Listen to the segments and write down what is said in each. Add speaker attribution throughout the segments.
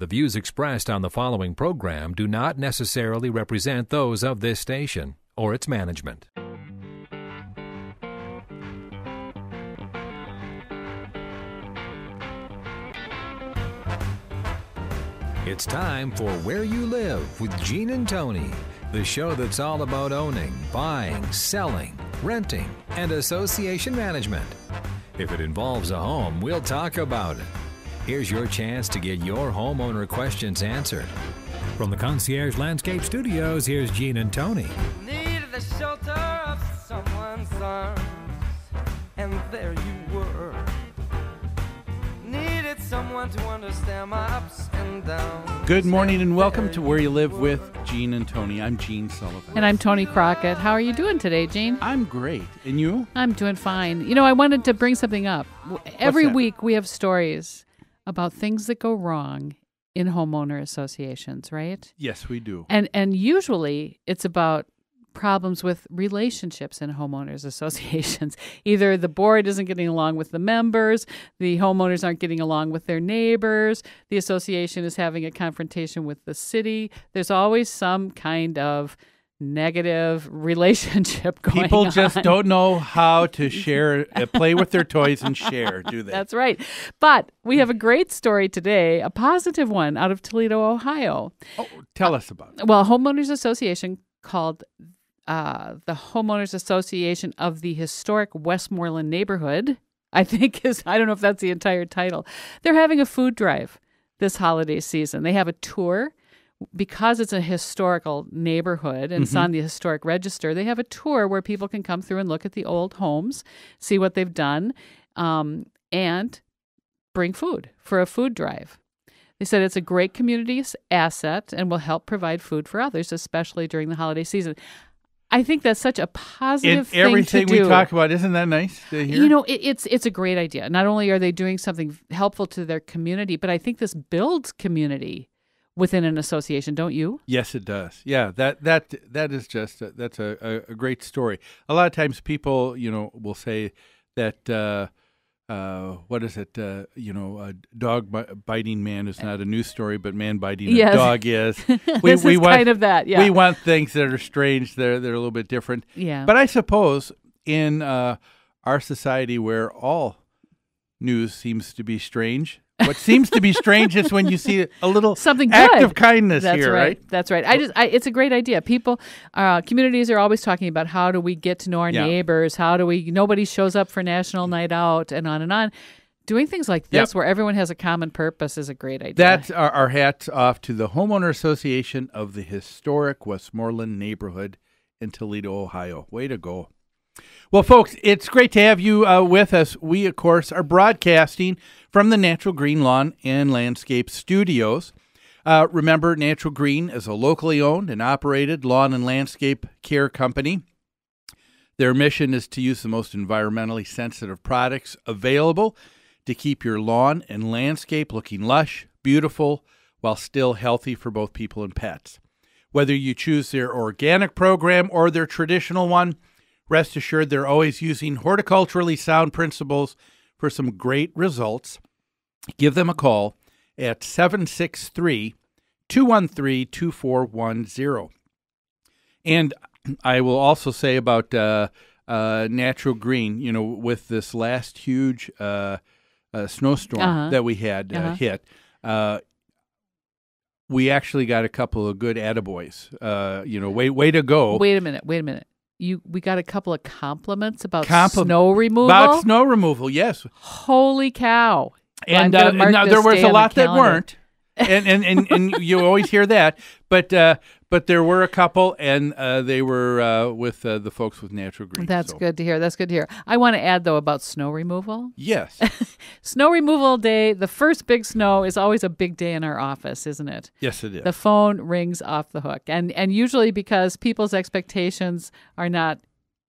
Speaker 1: The views expressed on the following program do not necessarily represent those of this station or its management. It's time for Where You Live with Gene and Tony, the show that's all about owning, buying, selling, renting, and association management. If it involves a home, we'll talk about it. Here's your chance to get your homeowner questions answered. From the Concierge Landscape Studios, here's Gene and Tony.
Speaker 2: Needed the shelter of someone's arms, and there you were. Needed someone to understand my ups and downs.
Speaker 3: Good morning and welcome to Where You Live with Gene and Tony. I'm Gene Sullivan.
Speaker 4: And I'm Tony Crockett. How are you doing today, Gene?
Speaker 3: I'm great. And you?
Speaker 4: I'm doing fine. You know, I wanted to bring something up. Every
Speaker 3: that?
Speaker 4: week we have stories about things that go wrong in homeowner associations, right?
Speaker 3: Yes, we do.
Speaker 4: And usually it's about problems with relationships in homeowners associations. Either the board isn't getting along with the members, the homeowners aren't getting along with their neighbors, the association is having a confrontation with the city. There's always some kind of negative relationship going on.
Speaker 3: People just don't know how to share, play with their toys and share, do they?
Speaker 4: That's right. But we have a great story today, a positive one out of Toledo, Ohio.
Speaker 3: Oh, tell us about it.
Speaker 4: Well, a homeowners association called the Homeowners Association of the Historic Westmoreland Neighborhood, I don't know if that's the entire title. They're having a food drive this holiday season. They have a tour. Because it's a historical neighborhood and it's on the historic register, they have a tour where people can come through and look at the old homes, see what they've done, and bring food for a food drive. They said it's a great community asset and will help provide food for others, especially during the holiday season. I think that's such a positive thing to do.
Speaker 3: Everything we talk about, isn't that nice to hear?
Speaker 4: You know, it's a great idea. Not only are they doing something helpful to their community, but I think this builds community within an association, don't you?
Speaker 3: Yes, it does. Yeah, that is just that's a great story. A lot of times people, will say that what is it? A dog biting man is not a news story, but man biting a dog is.
Speaker 4: This is kind of that. Yeah,
Speaker 3: we want things that are strange. They're a little bit different.
Speaker 4: Yeah,
Speaker 3: but I suppose in our society where all news seems to be strange. What seems to be strange is when you see a little
Speaker 4: something
Speaker 3: act
Speaker 4: good.
Speaker 3: of kindness.
Speaker 4: That's
Speaker 3: here, right?
Speaker 4: That's right. It's a great idea. People, communities are always talking about how do we get to know our neighbors? Nobody shows up for National Night Out and on and on. Doing things like this where everyone has a common purpose is a great idea.
Speaker 3: That's our hats off to the Homeowner Association of the Historic Westmoreland Neighborhood in Toledo, Ohio. Way to go. Well, folks, it's great to have you with us. We, of course, are broadcasting from the Natural Green Lawn and Landscape Studios. Remember, Natural Green is a locally owned and operated lawn and landscape care company. Their mission is to use the most environmentally sensitive products available to keep your lawn and landscape looking lush, beautiful, while still healthy for both people and pets. Whether you choose their organic program or their traditional one, rest assured they're always using horticulturally sound principles for some great results. Give them a call at 763-213-2410. And I will also say about Natural Green, with this last huge snowstorm that we had hit, we actually got a couple of good attaboys. Way to go.
Speaker 4: Wait a minute. We got a couple of compliments about snow removal?
Speaker 3: About snow removal, yes.
Speaker 4: Holy cow.
Speaker 3: And now there was a lot that weren't. And you always hear that. But there were a couple, and they were with the folks with Natural Green.
Speaker 4: That's good to hear. I want to add, though, about snow removal.
Speaker 3: Yes.
Speaker 4: Snow removal day, the first big snow is always a big day in our office, isn't it?
Speaker 3: Yes, it is.
Speaker 4: The phone rings off the hook. And usually because people's expectations are not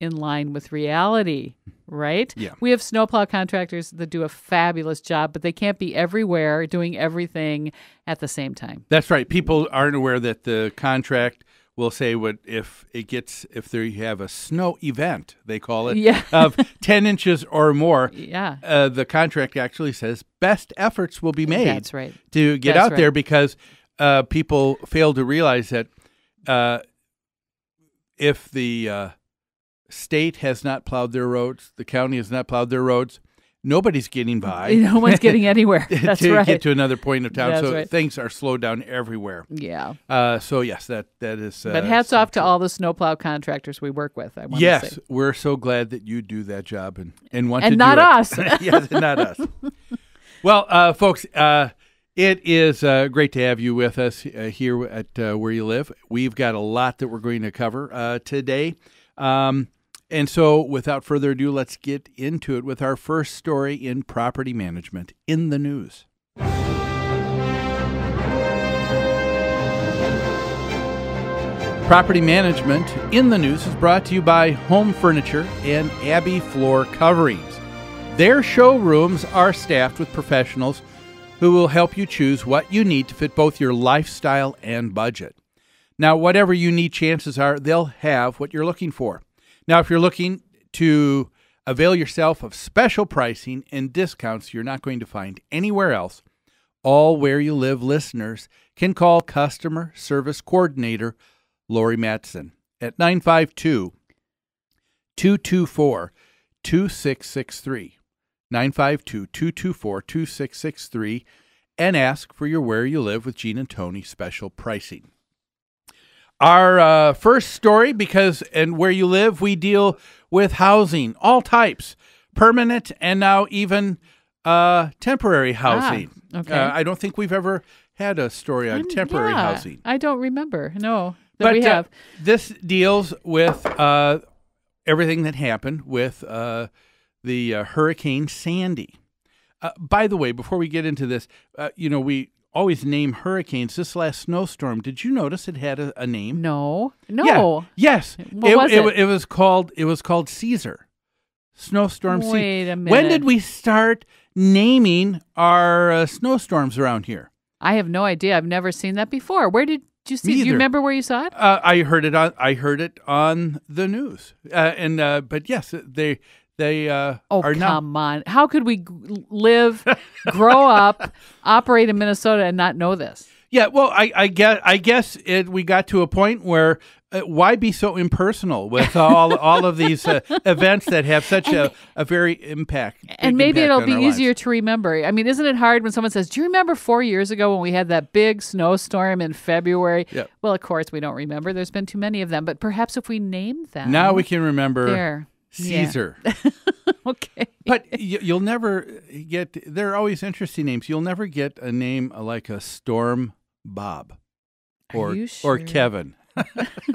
Speaker 4: in line with reality, right?
Speaker 3: Yeah.
Speaker 4: We have snowplow contractors that do a fabulous job, but they can't be everywhere doing everything at the same time.
Speaker 3: That's right. People aren't aware that the contract will say if they have a snow event, they call it,
Speaker 4: Yeah.
Speaker 3: of 10 inches or more.
Speaker 4: Yeah.
Speaker 3: The contract actually says best efforts will be made.
Speaker 4: That's right.
Speaker 3: To get
Speaker 4: That's
Speaker 3: out there
Speaker 4: right.
Speaker 3: because people fail to realize that if the state has not plowed their roads, the county has not plowed their roads, nobody's getting by.
Speaker 4: No one's getting anywhere. That's
Speaker 3: to
Speaker 4: right.
Speaker 3: get to another point of town.
Speaker 4: That's
Speaker 3: So
Speaker 4: right.
Speaker 3: things are slowed down everywhere.
Speaker 4: Yeah.
Speaker 3: So yes, that is.
Speaker 4: But hats off to all the snowplow contractors we work with. I want to
Speaker 3: Yes,
Speaker 4: say.
Speaker 3: we're so glad that you do that job and want to
Speaker 4: And
Speaker 3: do
Speaker 4: not
Speaker 3: it.
Speaker 4: us.
Speaker 3: Yes, not us. Well, folks, it is great to have you with us here at Where You Live. We've got a lot that we're going to cover today. And so without further ado, let's get into it with our first story in property management in the news. Property management in the news is brought to you by Home Furniture and Abbey Floor Coverings. Their showrooms are staffed with professionals who will help you choose what you need to fit both your lifestyle and budget. Now, whatever you need, chances are they'll have what you're looking for. Now, if you're looking to avail yourself of special pricing and discounts you're not going to find anywhere else, all Where You Live listeners can call Customer Service Coordinator Lori Matson at 952-224-2663, 952-224-2663, and ask for your Where You Live with Gene and Tony special pricing. Our first story, because in Where You Live, we deal with housing, all types, permanent and now even temporary housing.
Speaker 4: Okay.
Speaker 3: I don't think we've ever had a story on temporary housing.
Speaker 4: I don't remember. No,
Speaker 3: But
Speaker 4: we have.
Speaker 3: this deals with everything that happened with the Hurricane Sandy. By the way, before we get into this, we always name hurricanes. This last snowstorm, did you notice it had a name?
Speaker 4: No.
Speaker 3: Yeah. Yes.
Speaker 4: What was it?
Speaker 3: It was called Caesar. Snowstorm Caesar.
Speaker 4: Wait a minute.
Speaker 3: When did we start naming our snowstorms around here?
Speaker 4: I have no idea. I've never seen that before. Where did you see?
Speaker 3: Me
Speaker 4: Do you
Speaker 3: either.
Speaker 4: remember where you saw it?
Speaker 3: I heard it on the news. But yes, they
Speaker 4: Oh,
Speaker 3: are now.
Speaker 4: come on. How could we live, grow up, operate in Minnesota and not know this?
Speaker 3: Yeah, well, I guess we got to a point where why be so impersonal with all of these events that have such a very impact?
Speaker 4: And maybe
Speaker 3: impact
Speaker 4: it'll
Speaker 3: on
Speaker 4: be
Speaker 3: our
Speaker 4: easier
Speaker 3: lives.
Speaker 4: to remember. I mean, isn't it hard when someone says, do you remember 4 years ago when we had that big snowstorm in February?
Speaker 3: Yep.
Speaker 4: Well, of course, we don't remember. There's been too many of them. But perhaps if we named them.
Speaker 3: Now we can remember
Speaker 4: There.
Speaker 3: Caesar.
Speaker 4: Yeah. Okay.
Speaker 3: But you'll never get. They're always interesting names. You'll never get a name like a Storm Bob,
Speaker 4: Are you sure?
Speaker 3: or Kevin.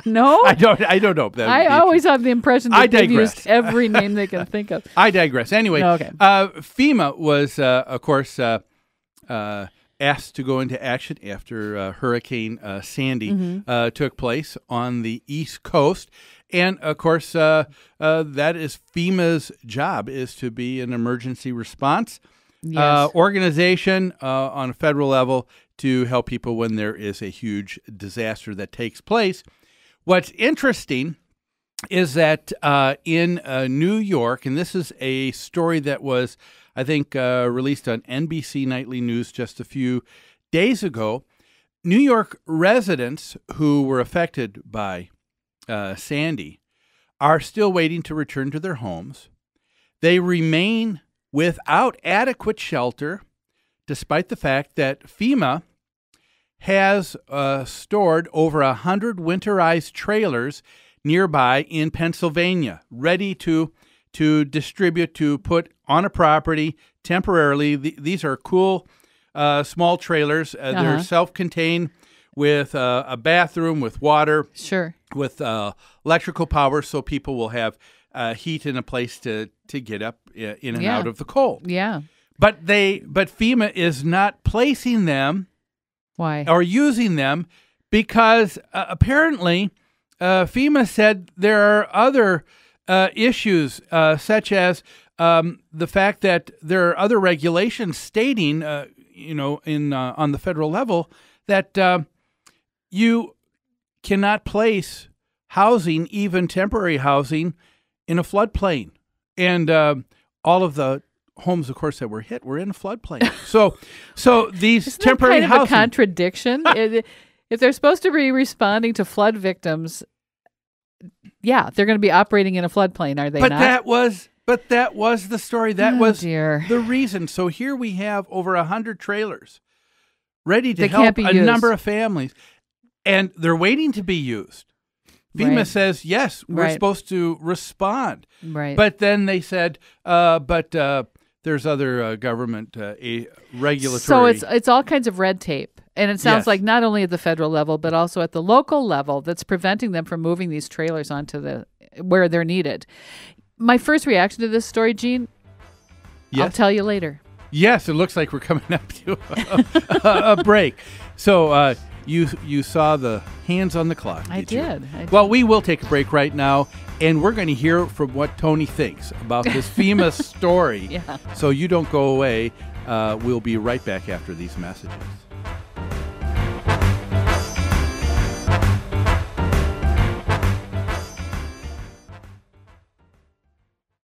Speaker 4: No?
Speaker 3: I don't know. If that would
Speaker 4: I
Speaker 3: be
Speaker 4: always have the impression
Speaker 3: I
Speaker 4: that they've
Speaker 3: digress.
Speaker 4: used every name they can think of.
Speaker 3: I digress. Anyway,
Speaker 4: Okay.
Speaker 3: FEMA was, of course, asked to go into action after Hurricane Sandy took place on the East Coast. And, of course, that is FEMA's job, is to be an emergency response
Speaker 4: Yes.
Speaker 3: organization on a federal level to help people when there is a huge disaster that takes place. What's interesting is that in New York, and this is a story that was, I think, released on NBC Nightly News just a few days ago, New York residents who were affected by Sandy are still waiting to return to their homes. They remain without adequate shelter, despite the fact that FEMA has stored over 100 winterized trailers nearby in Pennsylvania, ready to distribute, to put on a property temporarily. These are cool, small trailers. They're self-contained with a bathroom, with water,
Speaker 4: Sure.
Speaker 3: with electrical power, so people will have heat in a place to get up in and
Speaker 4: Yeah.
Speaker 3: out of the cold.
Speaker 4: Yeah.
Speaker 3: But FEMA is not placing them
Speaker 4: Why?
Speaker 3: or using them because apparently FEMA said there are other issues such as the fact that there are other regulations stating, on the federal level that you cannot place housing, even temporary housing, in a floodplain. And all of the homes, of course, that were hit were in a floodplain. So these
Speaker 4: Isn't
Speaker 3: temporary
Speaker 4: that kind of
Speaker 3: housing.
Speaker 4: a contradiction? If they're supposed to be responding to flood victims, yeah, they're going to be operating in a floodplain, are they not?
Speaker 3: But that was the story. That was
Speaker 4: dear.
Speaker 3: the reason. So here we have over 100 trailers ready to
Speaker 4: They
Speaker 3: help
Speaker 4: can't be
Speaker 3: a
Speaker 4: used.
Speaker 3: number of families, and they're waiting to be used. FEMA
Speaker 4: Right.
Speaker 3: says, yes, we're
Speaker 4: Right.
Speaker 3: supposed to respond.
Speaker 4: Right.
Speaker 3: But then they said, there's other government regulatory.
Speaker 4: So it's all kinds of red tape. And it sounds
Speaker 3: Yes.
Speaker 4: like not only at the federal level, but also at the local level that's preventing them from moving these trailers onto where they're needed. My first reaction to this story, Gene, I'll
Speaker 3: Yes.
Speaker 4: tell you later.
Speaker 3: Yes, it looks like we're coming up to a break. So you saw the hands on the clock.
Speaker 4: I
Speaker 3: you?
Speaker 4: did.
Speaker 3: Well, we will take a break right now, and we're going to hear from what Tony thinks about this FEMA story.
Speaker 4: Yeah.
Speaker 3: So you don't go away. We'll be right back after these messages.